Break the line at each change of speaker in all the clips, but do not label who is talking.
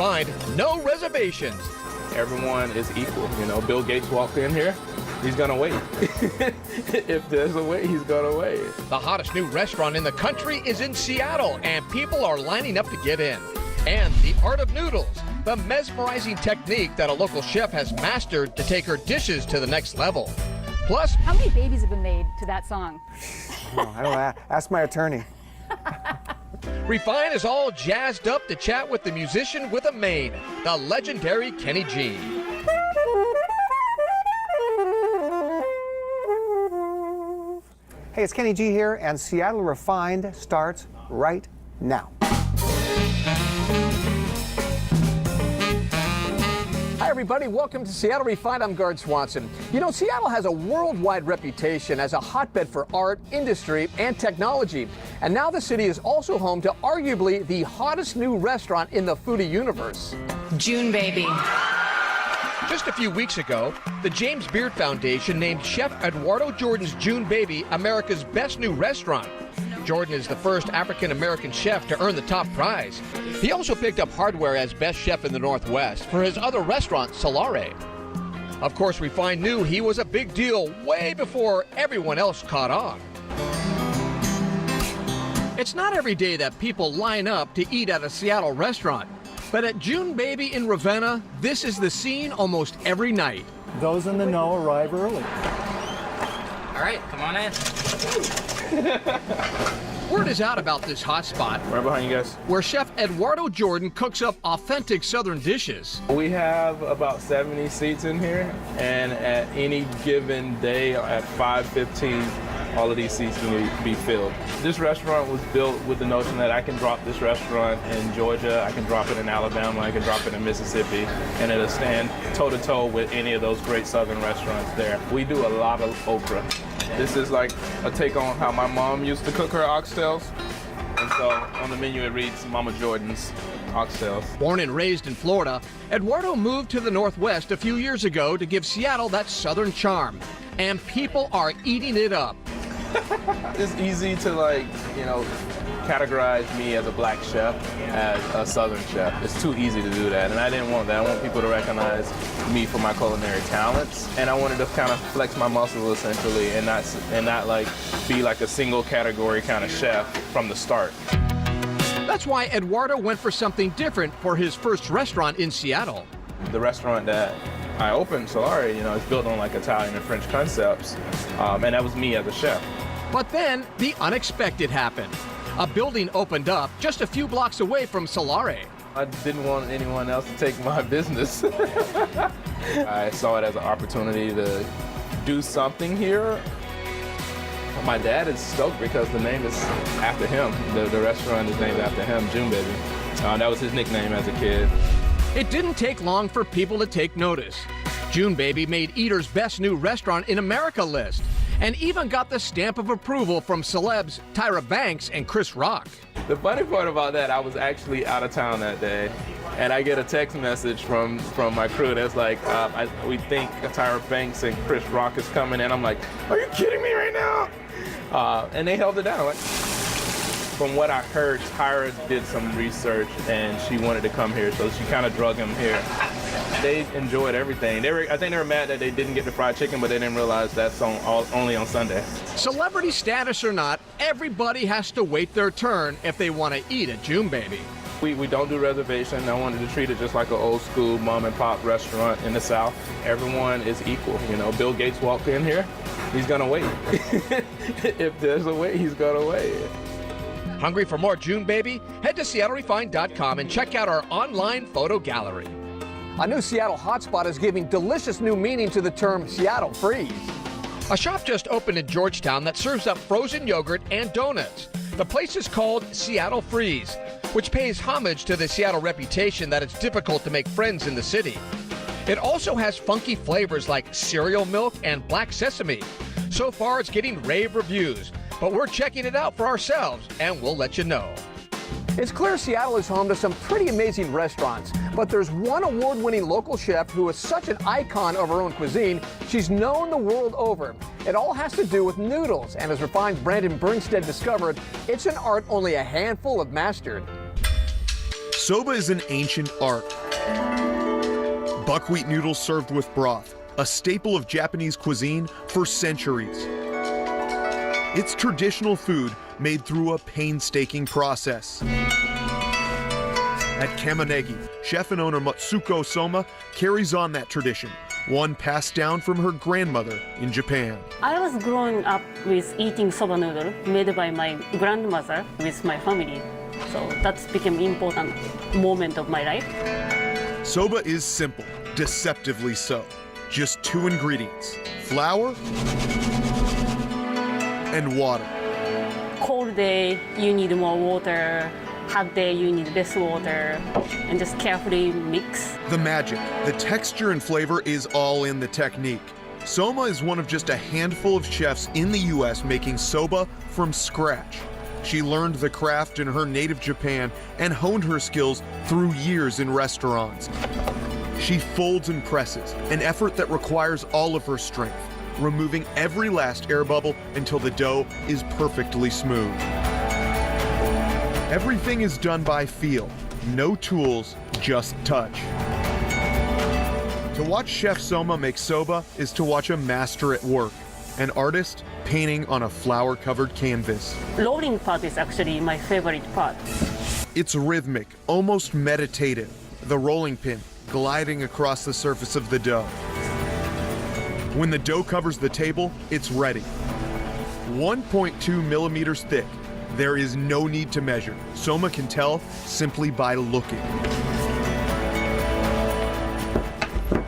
Refined, no reservations.
Everyone is equal. You know, Bill Gates walked in here, he's gonna wait. If there's a wait, he's gonna wait.
The hottest new restaurant in the country is in Seattle, and people are lining up to get in. And the art of noodles, the mesmerizing technique that a local chef has mastered to take her dishes to the next level. Plus,
how many babies have been made to that song?
Oh, I don't know. Ask my attorney.
Refine is all jazzed up to chat with the musician with a mane, the legendary Kenny G.
Hey, it's Kenny G here, and Seattle Refined starts right now. Hi, everybody. Welcome to Seattle Refined. I'm Gard Swanson. You know, Seattle has a worldwide reputation as a hotbed for art, industry, and technology. And now the city is also home to arguably the hottest new restaurant in the foodie universe.
JuneBaby.
Just a few weeks ago, the James Beard Foundation named Chef Eduardo Jordan's JuneBaby America's best new restaurant. Jordan is the first African-American chef to earn the top prize. He also picked up hardware as best chef in the Northwest for his other restaurant, Solare. Of course, Refine knew he was a big deal way before everyone else caught on. It's not every day that people line up to eat at a Seattle restaurant, but at JuneBaby in Ravenna, this is the scene almost every night.
Those in the know arrive early.
All right, come on in.
Word is out about this hot spot,
Right behind you guys.
where Chef Eduardo Jordan cooks up authentic Southern dishes.
We have about 70 seats in here, and at any given day at 5:15, all of these seats will be filled. This restaurant was built with the notion that I can drop this restaurant in Georgia, I can drop it in Alabama, I can drop it in Mississippi, and it'll stand toe-to-toe with any of those great Southern restaurants there. We do a lot of okra. This is like a take on how my mom used to cook her oxtails. And so on the menu it reads Mama Jordan's oxtails.
Born and raised in Florida, Eduardo moved to the Northwest a few years ago to give Seattle that Southern charm. And people are eating it up.
It's easy to, like, you know, categorize me as a black chef, as a Southern chef. It's too easy to do that, and I didn't want that. I want people to recognize me for my culinary talents, and I wanted to kind of flex my muscles essentially, and not like be like a single category kind of chef from the start.
That's why Eduardo went for something different for his first restaurant in Seattle.
The restaurant that I opened, Solare, you know, it's built on like Italian and French concepts, and that was me as a chef.
But then the unexpected happened. A building opened up just a few blocks away from Solare.
I didn't want anyone else to take my business. I saw it as an opportunity to do something here. My dad is stoked because the name is after him. The restaurant is named after him, JuneBaby. That was his nickname as a kid.
It didn't take long for people to take notice. JuneBaby made Eater's Best New Restaurant in America list, and even got the stamp of approval from celebs Tyra Banks and Chris Rock.
The funny part about that, I was actually out of town that day, and I get a text message from my crew that's like, we think Tyra Banks and Chris Rock is coming, and I'm like, are you kidding me right now? And they held it down. Like, from what I heard, Tyra did some research, and she wanted to come here, so she kind of drug him here. They enjoyed everything. I think they were mad that they didn't get the fried chicken, but they didn't realize that's only on Sunday.
Celebrity status or not, everybody has to wait their turn if they want to eat at JuneBaby.
We don't do reservation. I wanted to treat it just like an old school mom and pop restaurant in the South. Everyone is equal. You know, Bill Gates walked in here, he's gonna wait. If there's a wait, he's gonna wait.
Hungry for more JuneBaby? Head to SeattleRefined.com and check out our online photo gallery.
A new Seattle hotspot is giving delicious new meaning to the term Seattle Freeze.
A shop just opened in Georgetown that serves up frozen yogurt and donuts. The place is called Seattle Freeze, which pays homage to the Seattle reputation that it's difficult to make friends in the city. It also has funky flavors like cereal milk and black sesame. So far, it's getting rave reviews, but we're checking it out for ourselves, and we'll let you know.
It's clear Seattle is home to some pretty amazing restaurants, but there's one award-winning local chef who is such an icon of her own cuisine, she's known the world over. It all has to do with noodles, and as Refined's Brandon Bernstead discovered, it's an art only a handful have mastered.
Soba is an ancient art. Buckwheat noodles served with broth, a staple of Japanese cuisine for centuries. It's traditional food made through a painstaking process. At Kamonegi, chef and owner Matsuko Soma carries on that tradition, one passed down from her grandmother in Japan.
I was growing up with eating soba noodle made by my grandmother with my family. So that's became an important moment of my life.
Soba is simple, deceptively so. Just 2 ingredients, flour and water.
Cold day, you need more water. Hot day, you need less water. And just carefully mix.
The magic, the texture and flavor is all in the technique. Soma is one of just a handful of chefs in the US making soba from scratch. She learned the craft in her native Japan and honed her skills through years in restaurants. She folds and presses, an effort that requires all of her strength, removing every last air bubble until the dough is perfectly smooth. Everything is done by feel, no tools, just touch. To watch Chef Soma make soba is to watch a master at work, an artist painting on a flour-covered canvas.
Rolling part is actually my favorite part.
It's rhythmic, almost meditative, the rolling pin gliding across the surface of the dough. When the dough covers the table, it's ready. 1.2 millimeters thick. There is no need to measure. Soma can tell simply by looking.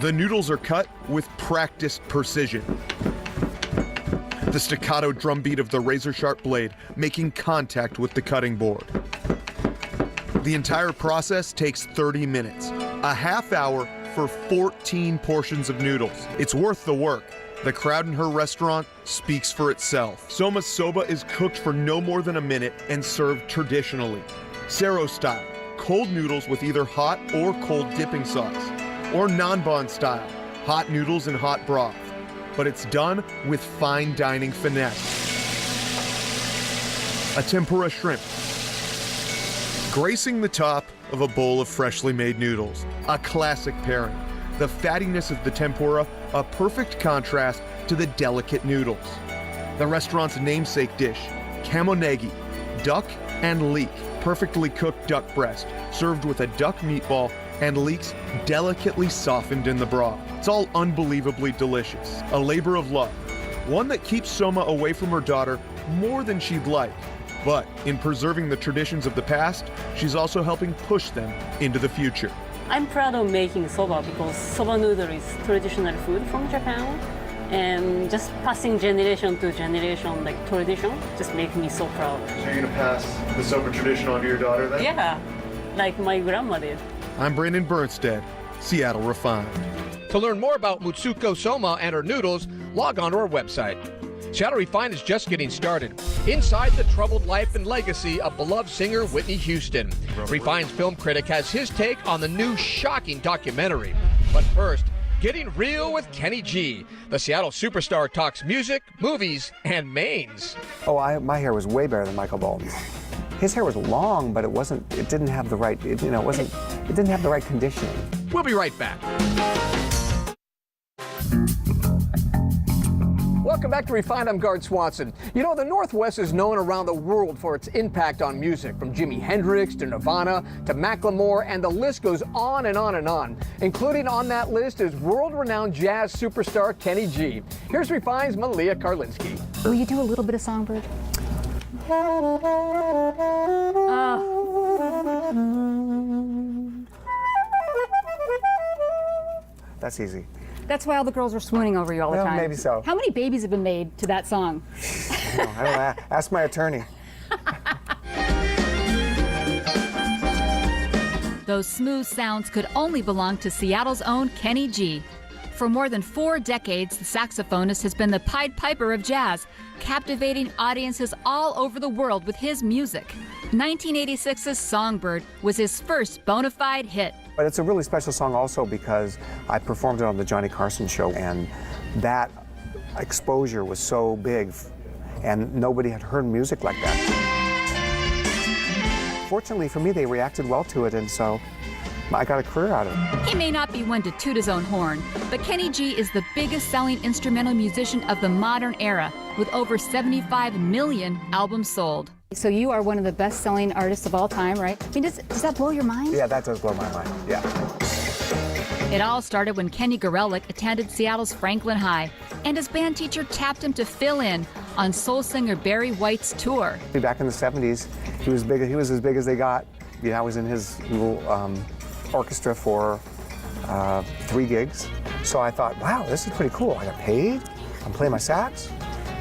The noodles are cut with practiced precision. The staccato drumbeat of the razor-sharp blade making contact with the cutting board. The entire process takes 30 minutes, a half hour for 14 portions of noodles. It's worth the work. The crowd in her restaurant speaks for itself. Soma's soba is cooked for no more than a minute and served traditionally. Sero style, cold noodles with either hot or cold dipping sauce. Or Nanban style, hot noodles and hot broth. But it's done with fine dining finesse. A tempura shrimp, gracing the top of a bowl of freshly made noodles. A classic pairing. The fattiness of the tempura, a perfect contrast to the delicate noodles. The restaurant's namesake dish, kamonegi, duck and leek, perfectly cooked duck breast, served with a duck meatball and leeks delicately softened in the broth. It's all unbelievably delicious. A labor of love, one that keeps Soma away from her daughter more than she'd like. But in preserving the traditions of the past, she's also helping push them into the future.
I'm proud of making soba because soba noodle is traditional food from Japan. And just passing generation to generation, like tradition, just makes me so proud.
So you're gonna pass the soba tradition on to your daughter then?
Yeah, like my grandma did.
I'm Brandon Bernstead, Seattle Refined.
To learn more about Matsuko Soma and her noodles, log on to our website. Seattle Refined is just getting started. Inside the troubled life and legacy of beloved singer Whitney Houston. Refined's film critic has his take on the new shocking documentary. But first, getting real with Kenny G. The Seattle superstar talks music, movies, and mains.
Oh, my hair was way better than Michael Bolton's. His hair was long, but it didn't have the right, it didn't have the right conditioning.
We'll be right back.
Welcome back to Refined. I'm Gard Swanson. You know, the Northwest is known around the world for its impact on music, from Jimi Hendrix to Nirvana to Macklemore, and the list goes on and on and on. Including on that list is world-renowned jazz superstar Kenny G. Here's Refined's Malia Karlinski.
Will you do a little bit of Songbird?
That's easy.
That's why all the girls are swooning over you all the
Well,
time.
maybe so.
How many babies have been made to that song?
No, I don't know. Ask my attorney.
Those smooth sounds could only belong to Seattle's own Kenny G. For more than 4 decades, the saxophonist has been the Pied Piper of jazz, captivating audiences all over the world with his music. 1986's Songbird was his first bona fide hit.
But it's a really special song also because I performed it on the Johnny Carson show, and that exposure was so big, and nobody had heard music like that. Fortunately for me, they reacted well to it, and so I got a career out of it.
He may not be one to toot his own horn, but Kenny G is the biggest selling instrumental musician of the modern era, with over 75 million albums sold.
So you are one of the best-selling artists of all time, right? I mean, does that blow your mind?
Yeah, that does blow my mind, yeah.
It all started when Kenny Gorelick attended Seattle's Franklin High, and his band teacher tapped him to fill in on soul singer Barry White's tour.
Back in the 70s, he was as big as they got. You know, I was in his little orchestra for 3 gigs. So I thought, wow, this is pretty cool. I got paid, I'm playing my sax,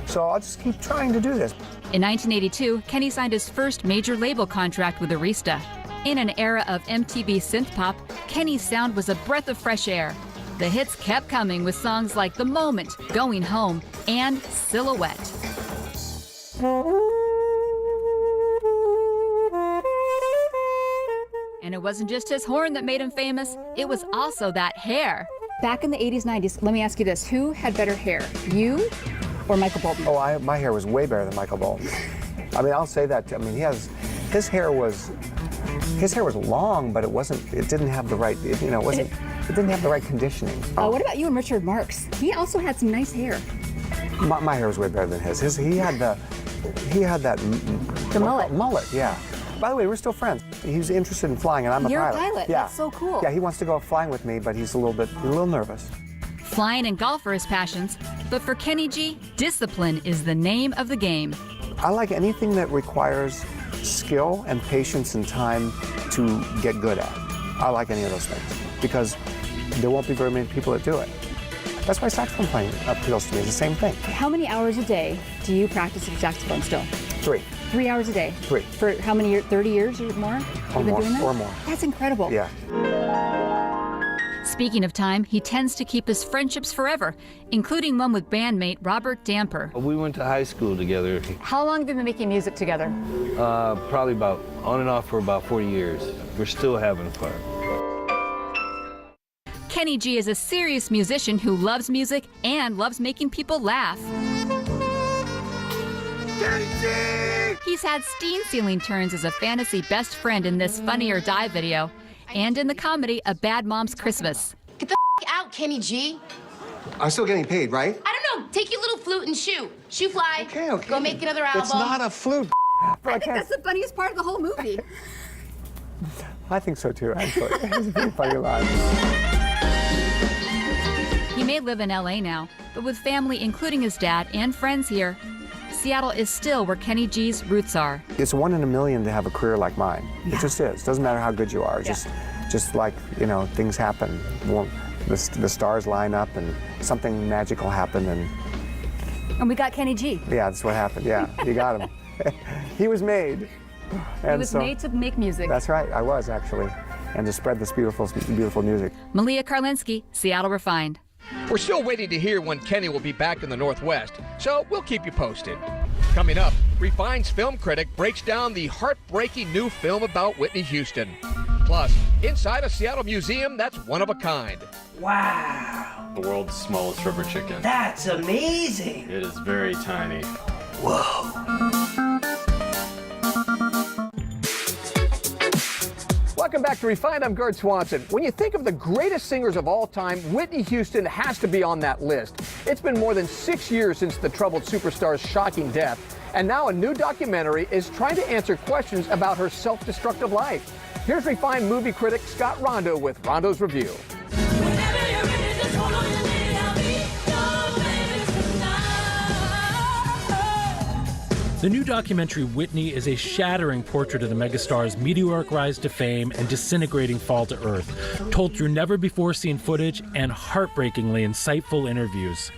so I'll just keep trying to do this.
In 1982, Kenny signed his first major label contract with Arista. In an era of MTV synthpop, Kenny's sound was a breath of fresh air. The hits kept coming with songs like The Moment, Going Home, and Silhouette. And it wasn't just his horn that made him famous, it was also that hair.
Back in the 80s, 90s, let me ask you this. Who had better hair, you or Michael Bolton?
Oh, my hair was way better than Michael Bolton's. I mean, I'll say that. I mean, his hair was long, but it didn't have the right, it didn't have the right conditioning.
What about you and Richard Marx? He also had some nice hair.
My hair was way better than his. He had that
The mullet.
Mullet, yeah. By the way, we're still friends. He's interested in flying, and I'm a pilot.
You're a pilot.
Yeah.
That's so cool.
Yeah, he wants to go flying with me, but he's a little nervous.
Flying and golf are his passions, but for Kenny G, discipline is the name of the game.
I like anything that requires skill and patience and time to get good at. I like any of those things because there won't be very many people that do it. That's why saxophone playing appeals to me. It's the same thing.
How many hours a day do you practice the saxophone still?
3.
3 hours a day?
3.
For how many years? 30 years or more?
Or
You've been
more.
doing that?
Or more.
That's incredible.
Yeah.
Speaking of time, he tends to keep his friendships forever, including one with bandmate Robert Damper.
We went to high school together.
How long have you been making music together?
Probably about on and off for about 40 years. We're still having fun.
Kenny G is a serious musician who loves music and loves making people laugh.
Kenny G!
He's had steam-sealing turns as a fantasy best friend in this Funny or Die video, and in the comedy A Bad Mom's Christmas.
Get the out, Kenny G.
I'm still getting paid, right?
I don't know. Take your little flute and shoot. Shoot fly.
Okay.
Go make another album.
It's not a flute.
I think that's the funniest part of the whole movie.
I think so too, actually. It's a pretty funny line.
He may live in LA now, but with family, including his dad and friends here, Seattle is still where Kenny G's roots are.
It's 1 in a million to have a career like mine. Yeah. It just is. Doesn't matter how good you are.
Yeah.
Just like, things happen. The stars line up and something magical happen,
And we got Kenny G.
yeah, that's what happened. Yeah, you got him. He was made.
He was made to make music.
That's right. I was actually, and to spread this beautiful, beautiful music.
Malia Karlinski, Seattle Refined.
We're still waiting to hear when Kenny will be back in the Northwest, so we'll keep you posted. Coming up, Refined's film critic breaks down the heartbreaking new film about Whitney Houston. Plus, inside a Seattle museum that's one of a kind.
Wow.
The world's smallest rubber chicken.
That's amazing.
It is very tiny.
Whoa.
Welcome back to Refined. I'm Gerd Swanson. When you think of the greatest singers of all time, Whitney Houston has to be on that list. It's been more than 6 years since the troubled superstar's shocking death, and now a new documentary is trying to answer questions about her self-destructive life. Here's Refined movie critic Scott Rondo with Rondo's Review.
The new documentary, Whitney, is a shattering portrait of the megastar's meteoric rise to fame and disintegrating fall to earth, told through never-before-seen footage and heartbreakingly insightful interviews.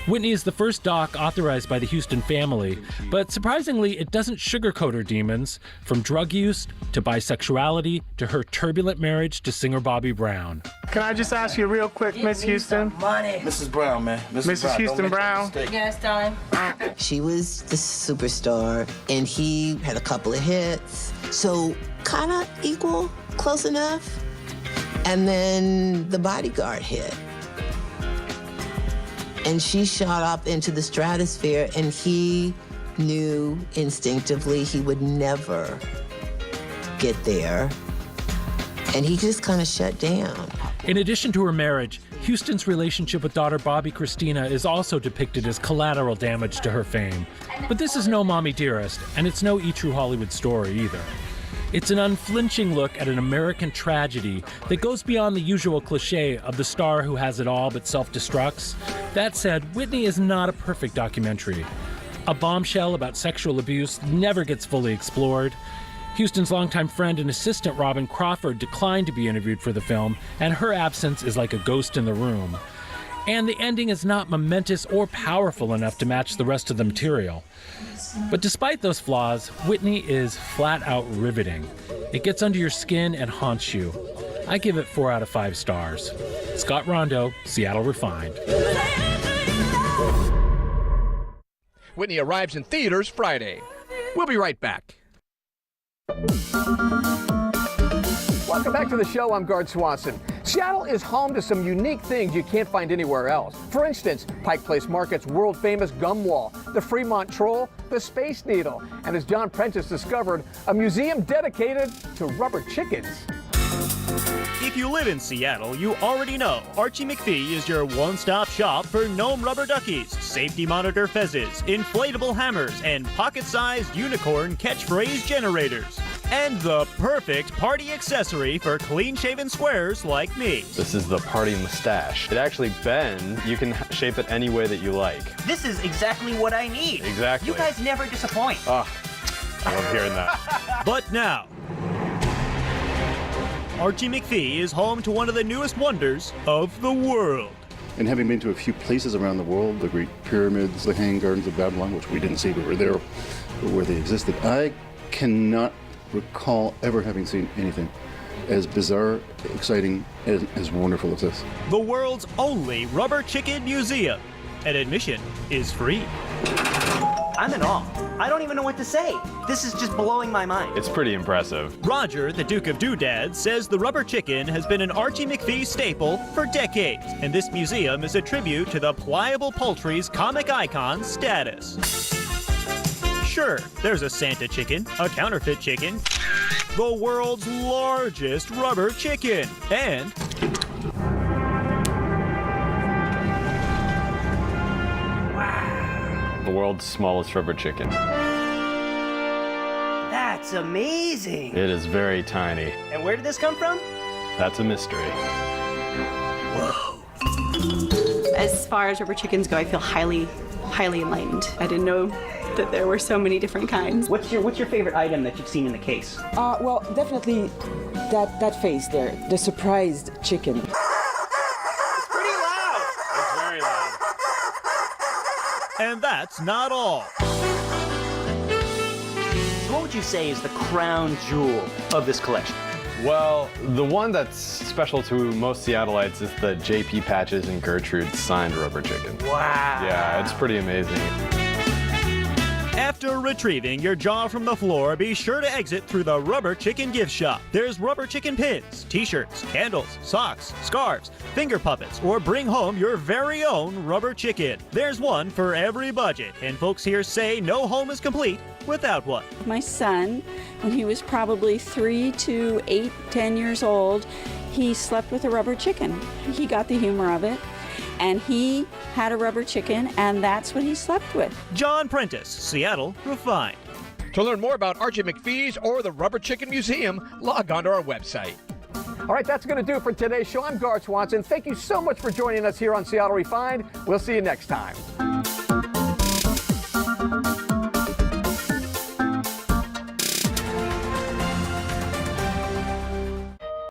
Whitney is the first doc authorized by the Houston family, but surprisingly, it doesn't sugarcoat her demons, from drug use to bisexuality to her turbulent marriage to singer Bobby Brown.
Can I just ask you real quick, Miss Houston?
Money.
Mrs. Brown, man.
Mrs. Houston Brown.
Gas time.
She was the superstar, and he had a couple of hits. So kind of equal, close enough. And then The Bodyguard hit. And she shot up into the stratosphere, and he knew instinctively he would never get there, and he just kind of shut down.
In addition to her marriage, Houston's relationship with daughter Bobby Christina is also depicted as collateral damage to her fame. But this is no Mommy Dearest, and it's no E! True Hollywood Story either. It's an unflinching look at an American tragedy that goes beyond the usual cliche of the star who has it all but self-destructs. That said, Whitney is not a perfect documentary. A bombshell about sexual abuse never gets fully explored. Houston's longtime friend and assistant Robin Crawford declined to be interviewed for the film, and her absence is like a ghost in the room. And the ending is not momentous or powerful enough to match the rest of the material. But despite those flaws, Whitney is flat out riveting. It gets under your skin and haunts you. I give it 4 out of 5 stars. Scott Rondo, Seattle Refined.
Whitney arrives in theaters Friday. We'll be right back.
Welcome back to the show. I'm Gard Swanson. Seattle is home to some unique things you can't find anywhere else. For instance, Pike Place Market's world-famous gum wall, the Fremont Troll, the Space Needle, and as John Prentice discovered, a museum dedicated to rubber chickens.
If you live in Seattle, you already know Archie McPhee is your one-stop shop for gnome rubber duckies, safety monitor fezzes, inflatable hammers, and pocket-sized unicorn catchphrase generators. And the perfect party accessory for clean-shaven squares like me.
This is the party mustache. It actually bends. You can shape it any way that you like.
This is exactly what I need.
Exactly.
You guys never disappoint.
Oh, I love hearing that.
But now, Archie McPhee is home to one of the newest wonders of the world.
And having been to a few places around the world, the Great Pyramids, the Hanging Gardens of Babylon, which we didn't see but were there where they existed, I cannot recall ever having seen anything as bizarre, exciting, and as wonderful as this.
The world's only rubber chicken museum. And admission is free.
I'm in awe. I don't even know what to say. This is just blowing my mind.
It's pretty impressive.
Roger, the Duke of Doodads, says the rubber chicken has been an Archie McPhee staple for decades, and this museum is a tribute to the pliable poultry's comic icon status. Sure, there's a Santa chicken, a counterfeit chicken, the world's largest rubber chicken, and
The world's smallest rubber chicken.
That's amazing.
It is very tiny.
And where did this come from?
That's a mystery.
Whoa.
As far as rubber chickens go, I feel highly enlightened. I didn't know that there were so many different kinds.
What's your favorite item that you've seen in the case?
Well, definitely that face there, the surprised chicken.
It's pretty loud.
It's very loud.
And that's not all.
What would you say is the crown jewel of this collection?
Well, the one that's special to most Seattleites is the JP Patches and Gertrude signed rubber chicken.
Wow.
Yeah, it's pretty amazing.
After retrieving your jaw from the floor, be sure to exit through the Rubber Chicken gift shop. There's rubber chicken pins, t-shirts, candles, socks, scarves, finger puppets, or bring home your very own rubber chicken. There's one for every budget, and folks here say no home is complete without one.
My son, when he was probably 3 to 8, 10 years old, he slept with a rubber chicken. He got the humor of it, and he had a rubber chicken, and that's what he slept with.
John Prentice, Seattle Refined.
To learn more about Archie McPhee's or the Rubber Chicken Museum, log on to our website.
All right, that's going to do it for today's show. I'm Gard Swanson. Thank you so much for joining us here on Seattle Refined. We'll see you next time.